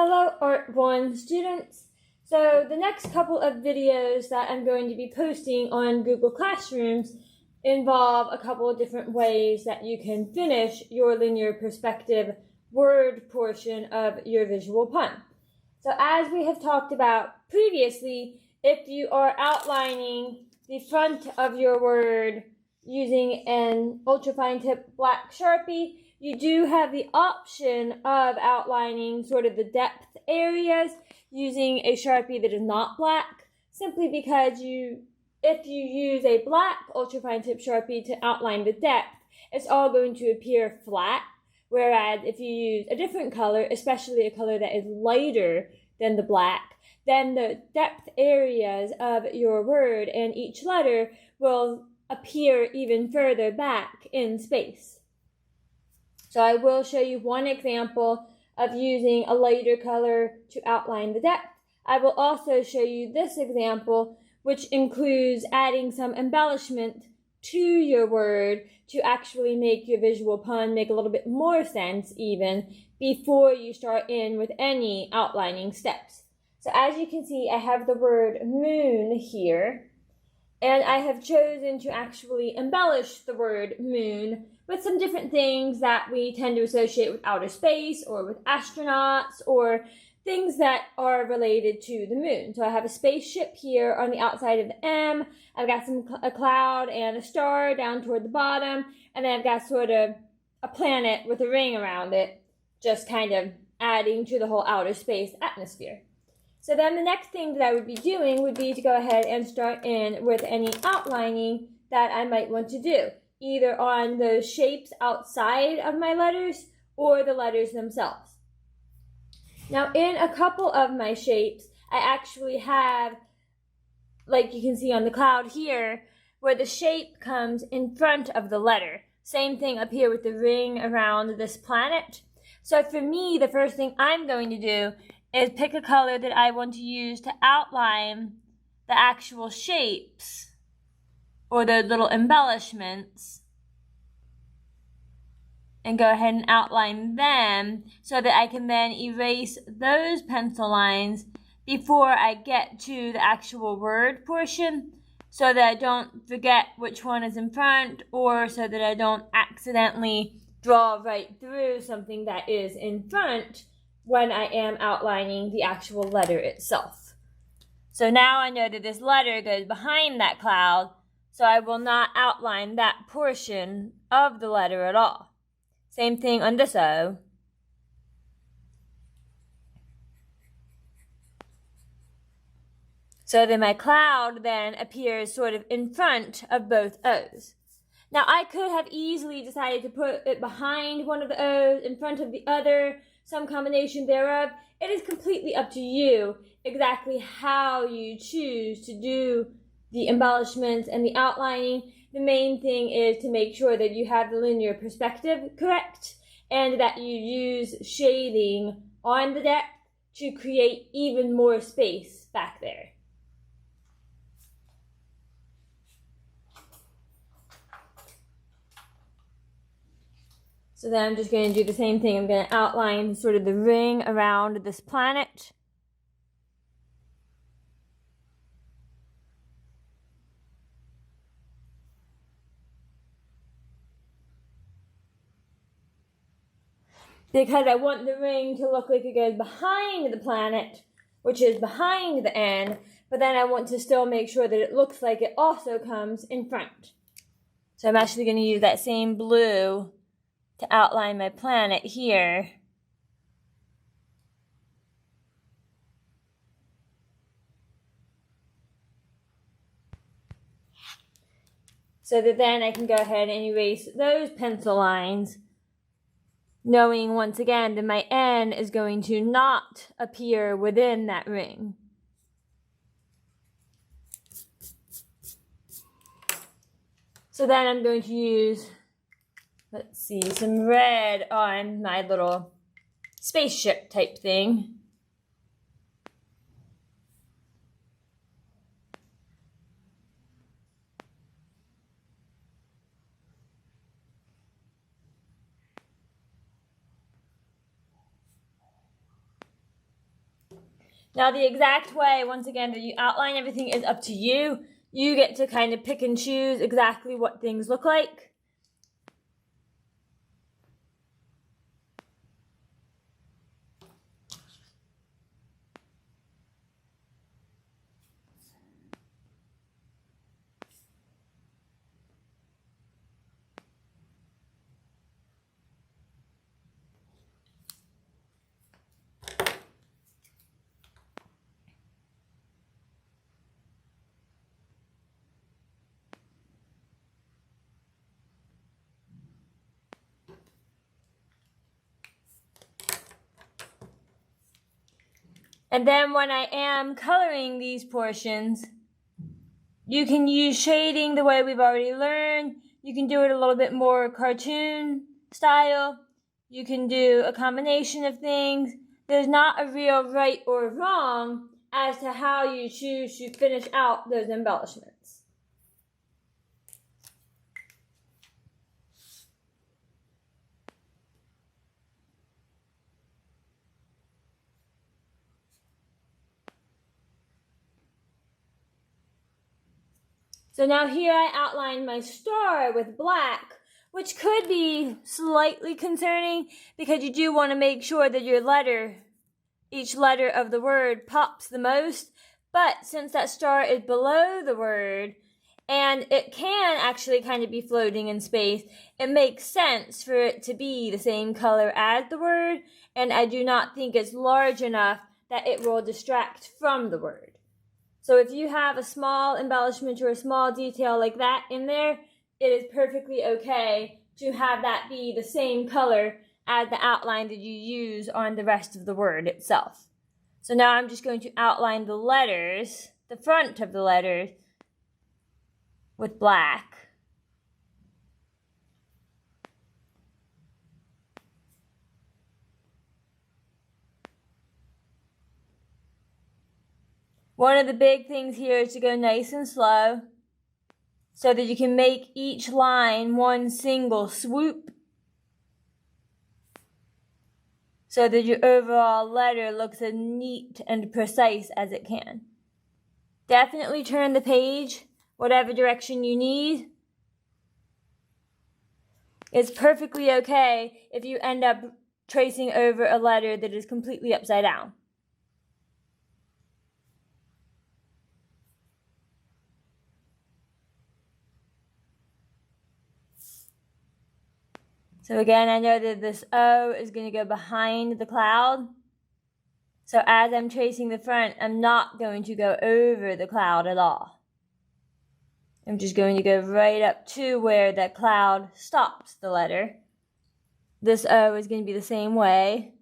Hello Art 1 students. So the next couple of videos that I'm going to be posting on Google Classrooms involve a couple of different ways that you can finish your linear perspective word portion of your visual pun. So as we have talked about previously, if you are outlining the front of your word using an ultrafine tip black Sharpie, you do have the option of outlining sort of the depth areas using a Sharpie that is not black, simply because if you use a black ultrafine tip Sharpie to outline the depth, it's all going to appear flat, whereas if you use a different color, especially a color that is lighter than the black, then the depth areas of your word and each letter will appear even further back in space. So I will show you one example of using a lighter color to outline the depth. I will also show you this example, which includes adding some embellishment to your word to actually make your visual pun make a little bit more sense even before you start in with any outlining steps. So as you can see, I have the word moon here, and I have chosen to actually embellish the word moon with some different things that we tend to associate with outer space or with astronauts or things that are related to the moon. So I have a spaceship here on the outside of the M. I've got a cloud and a star down toward the bottom. And then I've got sort of a planet with a ring around it, just kind of adding to the whole outer space atmosphere. So then the next thing that I would be doing would be to go ahead and start in with any outlining that I might want to do, either on the shapes outside of my letters or the letters themselves. Now in a couple of my shapes, I actually have, like you can see on the cloud here, where the shape comes in front of the letter. Same thing up here with the ring around this planet. So for me, the first thing I'm going to do is pick a color that I want to use to outline the actual shapes or the little embellishments, and go ahead and outline them so that I can then erase those pencil lines before I get to the actual word portion, so that I don't forget which one is in front, or so that I don't accidentally draw right through something that is in front when I am outlining the actual letter itself. So now I know that this letter goes behind that cloud, so I will not outline that portion of the letter at all. Same thing on this O. So then my cloud then appears sort of in front of both O's. Now I could have easily decided to put it behind one of the O's, in front of the other, some combination thereof. It is completely up to you exactly how you choose to do the embellishments and the outlining. The main thing is to make sure that you have the linear perspective correct and that you use shading on the depth to create even more space back there. So then I'm just going to do the same thing. I'm going to outline sort of the ring around this planet. Because I want the ring to look like it goes behind the planet, which is behind the N, but then I want to still make sure that it looks like it also comes in front. So I'm actually going to use that same blue to outline my planet here. So that then I can go ahead and erase those pencil lines, knowing once again that my N is going to not appear within that ring. So then I'm going to use, let's see, some red on my little spaceship type thing. Now the exact way, once again, that you outline everything is up to you. You get to kind of pick and choose exactly what things look like. And then when I am coloring these portions, you can use shading the way we've already learned. You can do it a little bit more cartoon style. You can do a combination of things. There's not a real right or wrong as to how you choose to finish out those embellishments. So now here I outlined my star with black, which could be slightly concerning because you do want to make sure that your letter, each letter of the word, pops the most. But since that star is below the word, and it can actually kind of be floating in space, it makes sense for it to be the same color as the word, and I do not think it's large enough that it will distract from the word. So if you have a small embellishment or a small detail like that in there, it is perfectly okay to have that be the same color as the outline that you use on the rest of the word itself. So now I'm just going to outline the letters, the front of the letters, with black. One of the big things here is to go nice and slow so that you can make each line one single swoop so that your overall letter looks as neat and precise as it can. Definitely turn the page whatever direction you need. It's perfectly okay if you end up tracing over a letter that is completely upside down. So again, I know that this O is going to go behind the cloud. So as I'm tracing the front, I'm not going to go over the cloud at all. I'm just going to go right up to where that cloud stops the letter. This O is going to be the same way.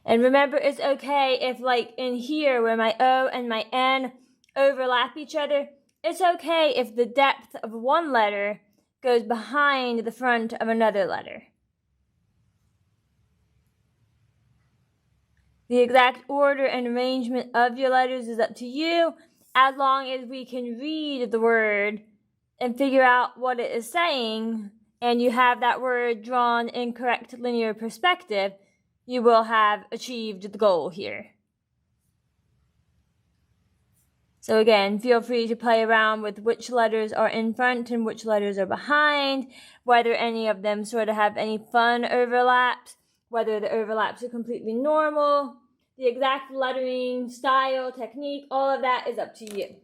And remember, it's okay if, like in here where my O and my N overlap each other, it's okay if the depth of one letter goes behind the front of another letter. The exact order and arrangement of your letters is up to you, as long as we can read the word and figure out what it is saying, and you have that word drawn in correct linear perspective, you will have achieved the goal here. So again, feel free to play around with which letters are in front and which letters are behind, whether any of them sort of have any fun overlaps, whether the overlaps are completely normal. The exact lettering, style, technique, all of that is up to you.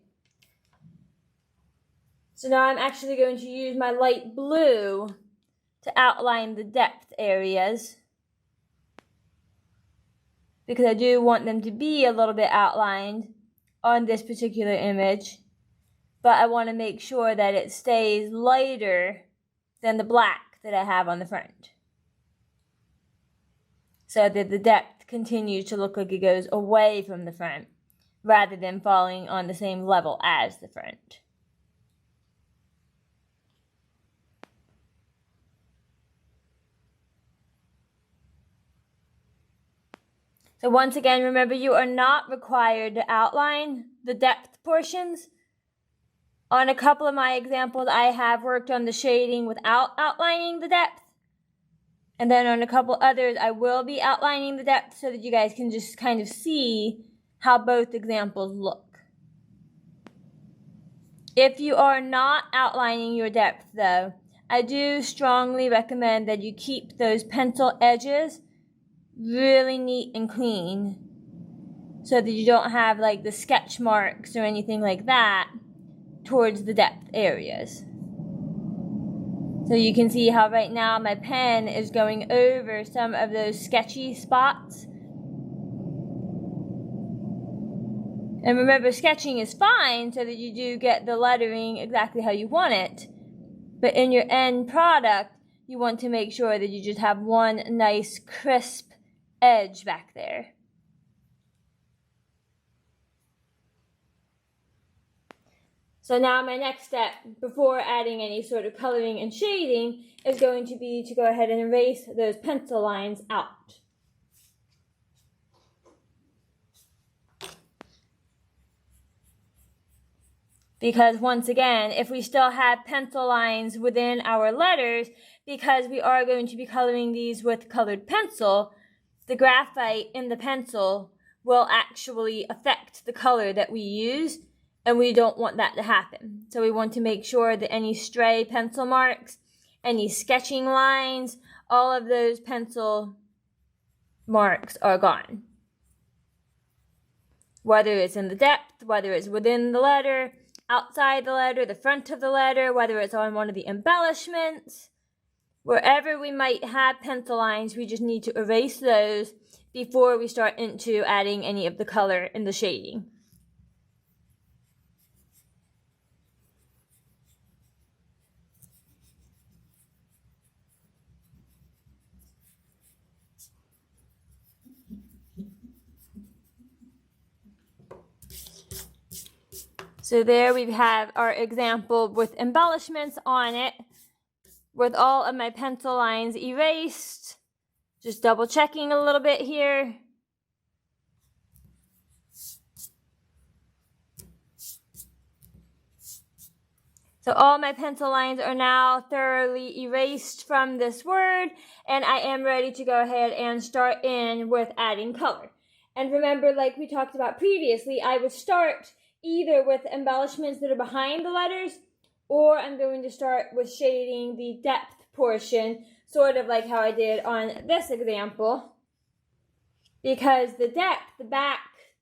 So now I'm actually going to use my light blue to outline the depth areas, because I do want them to be a little bit outlined on this particular image, but I want to make sure that it stays lighter than the black that I have on the front, so that the depth continues to look like it goes away from the front rather than falling on the same level as the front. So once again, remember you are not required to outline the depth portions. On a couple of my examples, I have worked on the shading without outlining the depth. And then on a couple others, I will be outlining the depth so that you guys can just kind of see how both examples look. If you are not outlining your depth though, I do strongly recommend that you keep those pencil edges really neat and clean so that you don't have like the sketch marks or anything like that towards the depth areas. So you can see how right now my pen is going over some of those sketchy spots. And remember, sketching is fine so that you do get the lettering exactly how you want it. But in your end product, you want to make sure that you just have one nice crisp edge back there. So now my next step, before adding any sort of coloring and shading, is going to be to go ahead and erase those pencil lines out. Because once again, if we still have pencil lines within our letters, because we are going to be coloring these with colored pencil, the graphite in the pencil will actually affect the color that we use, and we don't want that to happen. So we want to make sure that any stray pencil marks, any sketching lines, all of those pencil marks are gone. Whether it's in the depth, whether it's within the letter, outside the letter, the front of the letter, whether it's on one of the embellishments, wherever we might have pencil lines, we just need to erase those before we start into adding any of the color and the shading. So there we have our example with embellishments on it, with all of my pencil lines erased. Just double checking a little bit here. So all my pencil lines are now thoroughly erased from this word, and I am ready to go ahead and start in with adding color. And remember, like we talked about previously, I would start either with embellishments that are behind the letters, or I'm going to start with shading the depth portion, sort of like how I did on this example. Because the depth, the back,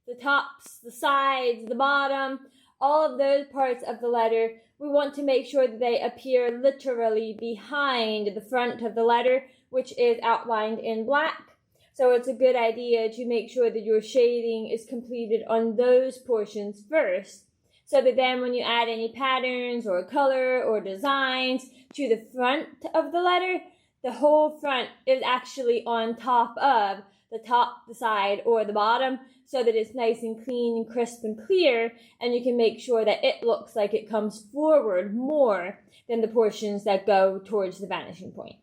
the tops, the sides, the bottom, all of those parts of the letter, we want to make sure that they appear literally behind the front of the letter, which is outlined in black. So it's a good idea to make sure that your shading is completed on those portions first, so that then when you add any patterns or color or designs to the front of the letter, the whole front is actually on top of the top, the side, or the bottom, so that it's nice and clean and crisp and clear, and you can make sure that it looks like it comes forward more than the portions that go towards the vanishing point.